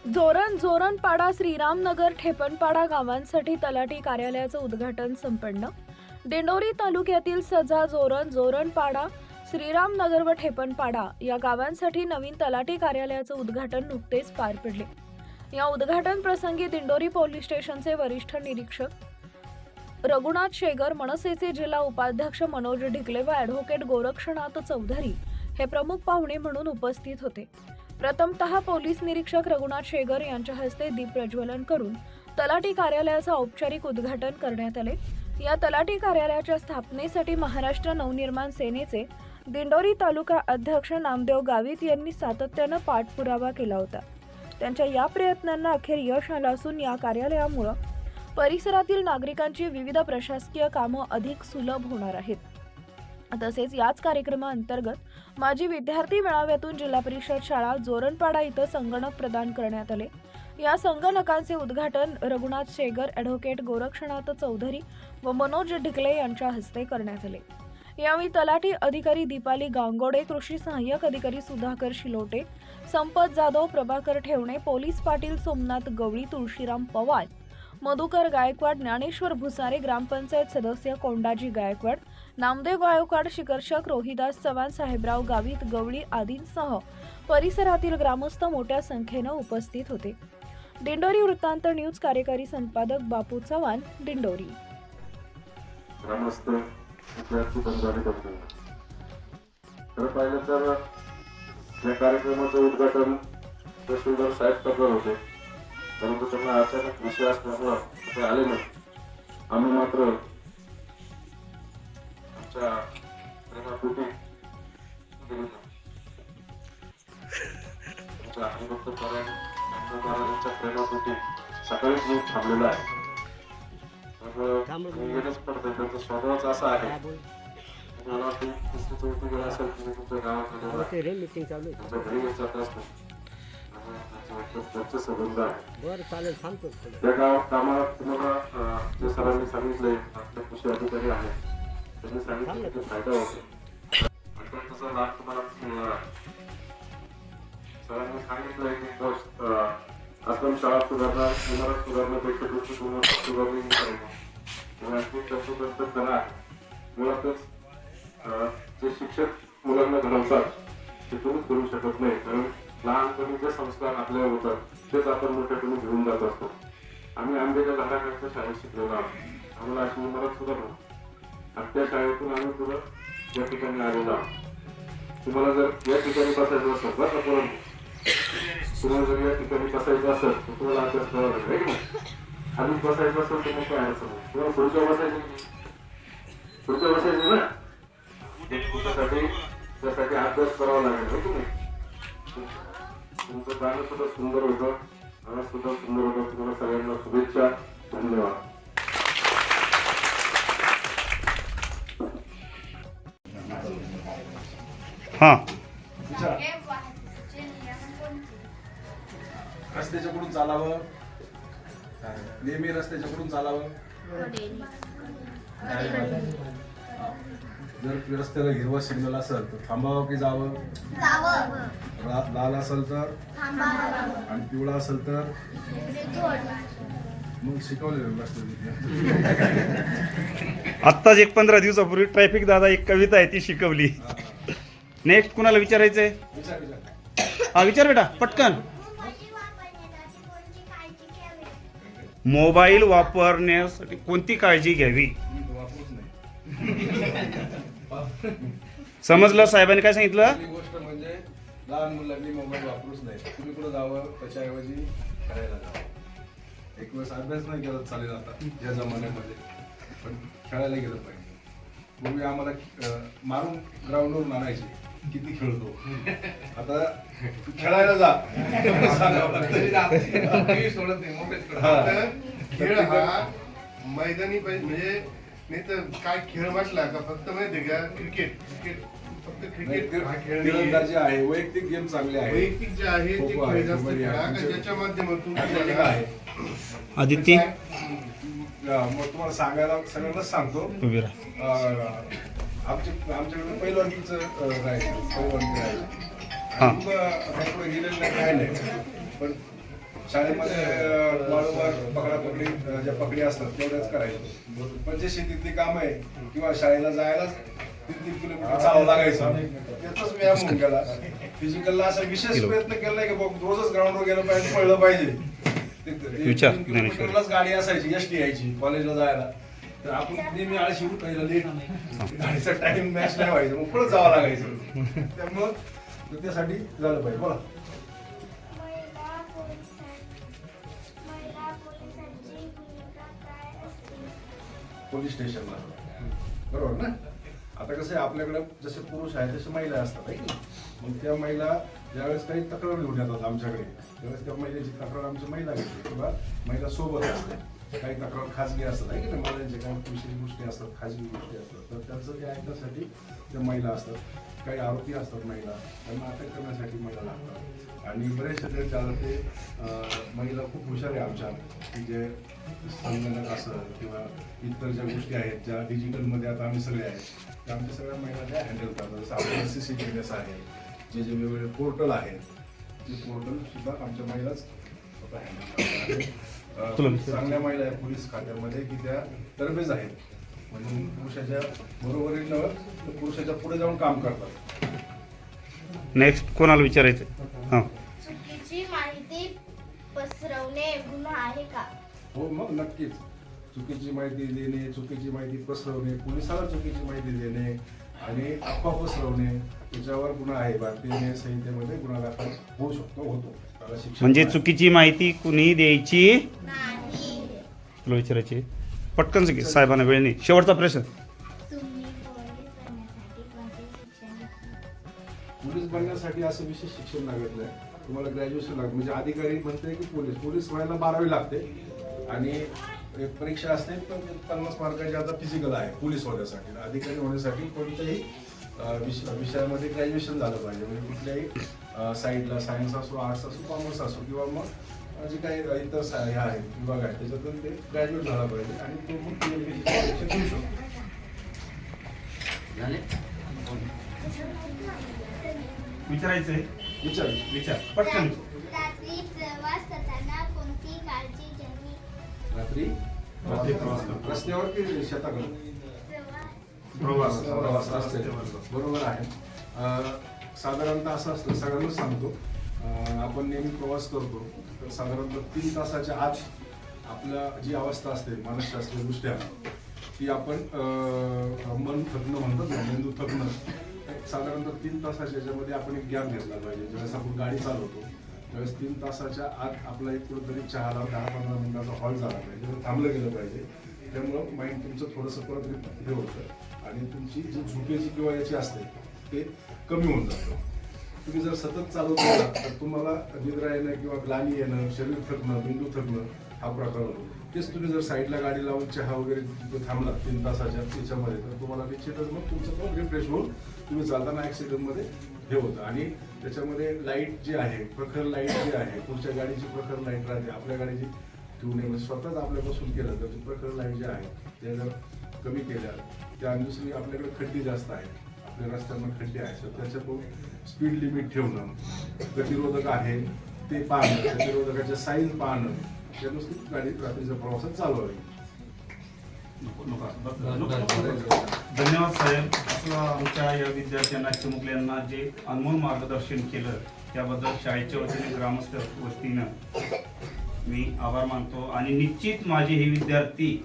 जोरणपाडा, श्रीरामनगर, ठेपणपाडा गावांसाठी तलाठी कार्यालयाचं उद्घाटन संपन्न. दिंडोरी तालुक्यातील सजा, जोरणपाडा, श्रीरामनगर व ठेपणपाडा या गावांसाठी नवीन तलाठी कार्यालयाचं उद्घाटन नुकतेच पार पडले. या उद्घाटन प्रसंगी दिंडोरी पोलीस स्टेशनचे वरिष्ठ निरीक्षक रघुनाथ शेगर, मनसेचे जिल्हा उपाध्यक्ष मनोज ढिकले व ॲडव्होकेट गोरक्षनाथ चौधरी हे प्रमुख पाहुणे म्हणून उपस्थित होते. प्रथमतः पोलीस निरीक्षक रघुनाथ शेगर यांच्या हस्ते दीप प्रज्वलन करून तलाठी कार्यालयाचं औपचारिक उद्घाटन करण्यात आले. या तलाठी कार्यालयाच्या स्थापनेसाठी महाराष्ट्र नवनिर्माण सेनेचे दिंडोरी तालुका अध्यक्ष नामदेव गावित यांनी सातत्यानं पाठपुरावा केला होता. त्यांच्या या प्रयत्नांना अखेर यश आलं असून या कार्यालयामुळे परिसरातील नागरिकांची विविध प्रशासकीय कामं अधिक सुलभ होणार आहेत. तसेच याच कार्यक्रमाअंतर्गत माजी विद्यार्थी मेळाव्यातून जिल्हा परिषद शाळा जोरणपाडा इथं संगणक प्रदान करण्यात आले. या संगणकांचे उद्घाटन रघुनाथ शेगर, ॲडव्होकेट गोरक्षनाथ चौधरी व मनोज ढिकले यांच्या हस्ते करण्यात आले. यावेळी तलाठी अधिकारी दीपाली गांगोडे, कृषी सहाय्यक अधिकारी सुधाकर शिलोटे, संपत जाधव, प्रभाकर ठेवणे, पोलीस पाटील सोमनाथ गवळी, तुळशीराम पवार, मधुकर गायकवाड, ज्ञानेश्वर भुसारे, ग्रामपंचायत सदस्य कोंडाजी गायकवाड, नामदेव गायकवाड, शिकर्षक रोहिदास चव्हाण, साहेबराव गावित, गवळी आदींसह परिसरातील ग्रामस्थ मोठ्या संख्येनं उपस्थित होते. दिंडोरी वृत्तांत न्यूज कार्यकारी संपादक बापू चव्हाण, दिंडोरी. ग्रामस्थ विद्यार्थी बंधारे करतो. तर पाहिलं तर या कार्यक्रमाचं उद्घाटन तहसीलदार साहेब करणार होते, परंतु त्यांना अचानक विषय असल्यामुळं ते आले नाही. आम्ही मात्र आमच्या प्रेमापोटी महाराजांच्या प्रेमापोटी सकाळीच मी थांबलेला आहे. त्यांचा स्वभावच असा आहे. मला चौथी वेळ असेल तुम्ही तुमच्या गावात घरी जात असतो. संबंध आहे त्या कामाला तुम्हाला जे सरांनी सांगितलंय, आपले कृषी अधिकारी आहेत त्यांनी सांगितलं की फायदा होतो आणि त्याचा लाभ तुम्हाला मिळणार आहे. सरांनी सांगितलंय की आश्रम शाळा सुधारणा, इमारत सुधारण्यापेक्षा दुसरी सुधारणी करा. मुळातच जे शिक्षक मुलांना घडवतात ते तुम्हीच करू शकत नाही, कारण लहानपणी जे संस्कार आपल्याला होतात तेच आपण मोठ्यापणी घेऊन जात असतो. आम्ही आंबेच्या झाडाखालच्या शाळेत शिकलेलो आहोत. आम्हाला अशी इमारत सुद्धा नव्हती आणि त्या शाळेतून आम्ही तुला या ठिकाणी आलेलो आहोत. तुम्हाला जर या ठिकाणी बसायचं असेल, बसा, परंतु तुम्हाला जर या ठिकाणी बसायचं असेल तर तुम्हाला अभ्यास करावा लागेल. आधीच बसायचं असेल तर मग काय अडचण नाही. तुम्हाला पुढच्या बसायचं ना, त्यासाठी अभ्यास करावा लागेल. तुमचं गाणं सुद्धा सुंदर होतं, आवाज सुद्धा सुंदर होतं. तुम्हाला सगळ्यांना शुभेच्छा. धन्यवाद. रस्त्याच्याकडून चालावं, नेहमी रस्त्याच्याकडून चालावं. जर रस्त्याला हिरवा सिग्नल असेल तर थांबावं की जावं, लाल असेल तर आणि पिवळा असेल तर मग शिकवले रस्ते. आत्ताच 15 दिवसापूर्वी ट्रॅफिक दादा एक कविता आहे ती शिकवली. नेक्स्ट कुणाला विचारायचंय? विचार बेटा पटकन. मोबाईल वापरण्यासाठी कोणती काळजी घ्यावी? समजलं साहेबांनी काय सांगितलं? पहिली गोष्ट म्हणजे लहान मुलांनी मोबाईल वापरूच नाही. तुम्ही कुठं जावं त्याच्याऐवजी खेळायला जावं. एक वेळेस अभ्यास नाही केला चालेल आता या जमान्यामध्ये, पण खेळायला गेलं पाहिजे. पूर्वी आम्हाला मारून ग्राउंडवरून आणायचे, किती खेळतो. आता खेळायला जा खेळ हा मैदानी म्हणजे नाही तर काय खेळ वाटला का फक्त माहिती का क्रिकेट. फक्त क्रिकेट हा खेळ तिरंदाजी आहे, वैयक्तिक गेम चांगले आहे, वैयक्तिक जे आहे ते खेळ जास्त खेळा ज्याच्या माध्यमातून आहे. आदित्य मग तुम्हाला सांगायला सगळ्यांनाच सांगतो. आमच्याकडे पैलवानकीचं राहायचं, पैलवानकी राहायचं. पुढे गेलेलं नाही, काय नाही, पण शाळेमध्ये वारंवार पकडापकडी ज्या पकडी असतात तेवढ्याच करायचं. पण जे शेतीतली कामं आहे किंवा शाळेला जायला 3-3 किलोमीटर चालावं लागायचं, त्याचाच व्यायाम होऊन गेला. फिजिकलला असा विशेष प्रयत्न केला नाही की रोजच ग्राउंडवर गेलं पाहिजे, पळलं पाहिजे. विचार 3 किलोमीटरलाच गाडी असायची, एसटी यायची कॉलेजला जायला. तर आपण नेहमी आळशी उठायला लेट, गाडीचा टाइम मॅच नाही व्हायचं, मग पुढे जावं लागायचं. त्यामुळं त्यासाठी झालं पाहिजे. बोला. पोलीस स्टेशनला बरोबर ना. आता कसं आहे आपल्याकडे जसे पुरुष आहेत तसे महिला असतात आहे की. मग त्या महिला ज्यावेळेस काही तक्रार घेऊन येतात आमच्याकडे, त्यावेळेस त्या महिलेची तक्रार आमची महिला घेते किंवा महिला सोबत असते. काही तक्रार खाजगी असतात आहे की नाही, महिलांच्या काही विशेष गोष्टी असतात, खाजगी गोष्टी असतात, तर त्यांचं ते ऐकण्यासाठी त्या महिला असतात. काही आरोपी असतात महिला, त्यांना अटक करण्यासाठी महिला लागतात. आणि बरेचसे ते महिला खूप हुशार आहे आमच्या, की जे संगणक असं किंवा इतर ज्या गोष्टी आहेत ज्या डिजिटलमध्ये आता आम्ही सगळे आहेत, त्या आमच्या सगळ्या महिला त्या हँडल करतात. जसं आपल्याला CCTVS आहे, जे जे वेगवेगळे पोर्टल आहेत, ते पोर्टल सुद्धा आमच्या महिलाच हँडल करतात. चांगल्या महिला आहे पोलीस खात्यामध्ये की त्या तरबेज आहेत, म्हणजे पुरुषाच्या बरोबरीनं पुरुषाच्या पुढे जाऊन काम करतात. नेक्स्ट कोणाला विचारायचं? हां, चुकीची माहिती पसरवणे गुन्हा आहे का? हो, मग नक्कीच. चुकीची माहिती देणे, चुकीची माहिती पसरवणे, पोलिसाला चुकीची माहिती देणे आणि अफवा पसरवणे, त्याच्यावर गुन्हा आहे. भारतीय न्याय संहितेमध्ये गुन्हा दाखल होऊ शकतो, होतो. त्याला शिक्षा म्हणजे आहे. चुकीची माहिती कुणी द्यायची? नाही. तुला विचारायची पटकन की साहेबांना वेळ नाही. शेवटचा प्रश्न. तुम्ही पोलीस बनण्यासाठी कोणते शिक्षण घेतले? पोलीस बनण्यासाठी असं विशेष शिक्षण लागत नाही. तुम्हाला ग्रॅज्युएशन लागतं. म्हणजे अधिकारी म्हणते की पोलीस व्हायला 12वी लागते आणि एक परीक्षा असते, पण 50 मार्काची आता फिजिकल आहे पोलीस होण्यासाठी. अधिकारी होण्यासाठी कोणत्याही विषयामध्ये ग्रॅज्युएशन झालं पाहिजे. म्हणजे कुठल्याही साईडला सायन्स असो, आर्ट्स असो, कॉमर्स असो किंवा मग जे काही इतर हे आहेत विभाग आहेत त्याच्यातून ते ग्रॅज्युएट झाला पाहिजे आणि तो मग PhD परीक्षा देऊ शकतो. विचारायचंय? विचार पटकन. रात्री प्रवास करताना कोणती काळजी घ्यावी? रात्री रस्त्यावर की शेताकडे प्रवास असते, बरोबर आहे. साधारणतः असं असतं, सगळ्यांनाच सांगतो, आपण नेहमी प्रवास करतो तर साधारणतः 3 तासाच्या आत आपल्या जी अवस्था असते मानसशास्त्रीय दृष्ट्या ती आपण मन थकणं म्हणतात ना, मेंदू थकणं, साधारणतः 3 तासाच्या याच्यामध्ये आपण एक गॅप घेतला पाहिजे. ज्यावेळेस आपण गाडी चालवतो त्यावेळेस 3 तासाच्या आत आपला एक कुठेतरी चहाला 10-15 मिनिटाचा हॉल्ट झाला पाहिजे, थांबलं गेलं पाहिजे. त्यामुळं माइंड तुमचं थोडंसं परत हे होतं आणि तुमची जी झोपेची किंवा याची असते ते कमी होऊन जातं. तुम्ही जर सतत चालवत राहिला तर तुम्हाला निद्रा येणं किंवा ग्लानी येणं, शरीर थकणं, मेंदू थकणं हा प्रकार होतो. तेच तुम्ही जर साईडला गाडी लावून चहा वगैरे तिथे थांबला 3 तासाच्या त्याच्यामध्ये तर तुम्हाला निश्चितच मग तुमचं पण रिफ्रेश होऊन तुम्ही चालताना ॲक्सिडेंटमध्ये हे होतं. आणि त्याच्यामध्ये लाईट जी आहे, प्रखर लाईट जी आहे, पुढच्या गाडीची प्रखर लाईट राहते, आपल्या गाडीची ठेवू नये. म्हणजे स्वतःच आपल्यापासून केलं तर प्रखर लाईट जे आहे ते जर कमी केल्या त्या आणि दुसरी आपल्याकडे खड्डे जास्त आहेत, आपल्या रस्त्यांना खड्डे आहेत, तर त्याच्यातून स्पीड लिमिट ठेवणं, गतिरोधक आहे ते पाहणं, गतिरोधकाच्या साईज पाहणं, त्यानुसार गाडी रात्रीच्या प्रवासात चालवावी. धन्यवाद साहेब. असं आमच्या या विद्यार्थ्यांना, चिमुकल्यांना जे अनमोल मार्गदर्शन केलं त्याबद्दल शाळेच्या वतीने, ग्रामस्थ वतीनं मी आभार मानतो. आणि निश्चित माझे हे विद्यार्थी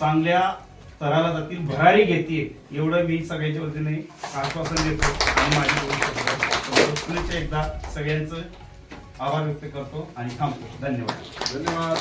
चांगल्या स्तराला जातील, भरारी घेतील एवढं मी सगळ्यांच्या वतीने आश्वासन देतो. आणि माझी पुन्हा एकदा सगळ्यांचं आभार व्यक्त करतो आणि थांबतो. धन्यवाद. धन्यवाद.